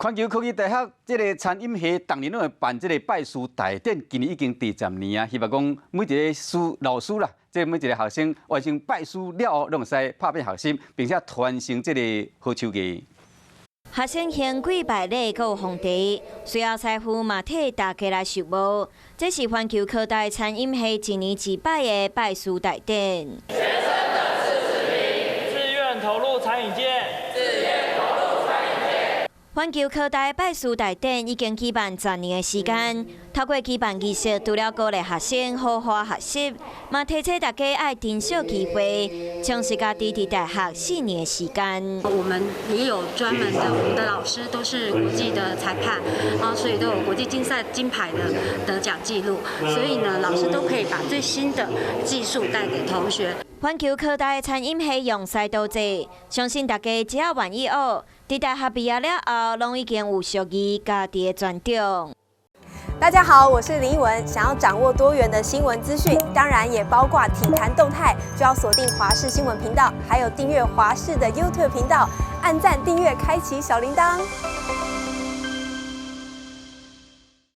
环球科技大学这个餐饮系当年拢会办这个拜师大典，今年已经第10年啊。希望讲每一个老师啦，即每一个学生完成拜师了后，拢会使拍遍学心，并且传承这个好手艺。学生献几百礼，还有皇帝，随后师傅嘛替大家来受募。这是环球科大餐饮系一年一摆的拜师大典。学生的自愿投入餐饮界。 环球科大拜师大典已经举办10年的时间，透过举办仪式，除了鼓励学生好好学习，嘛提醒大家爱珍惜机会，充实家己伫大学4年的时间。我们也有专门的，我们的老师都是国际的裁判，所以都有国际竞赛金牌的得奖记录，所以呢，老师都可以把最新的技术带给同学。 环球科大的餐饮系用赛多济，相信大家只要愿意学，伫大学毕业了后，拢已经有属于家己的专长。大家好，我是林依文。想要掌握多元的新闻资讯，当然也包括体坛动态，就要锁定华视新闻频道，还有订阅华视的 YouTube 频道，按赞、订阅、开启小铃铛。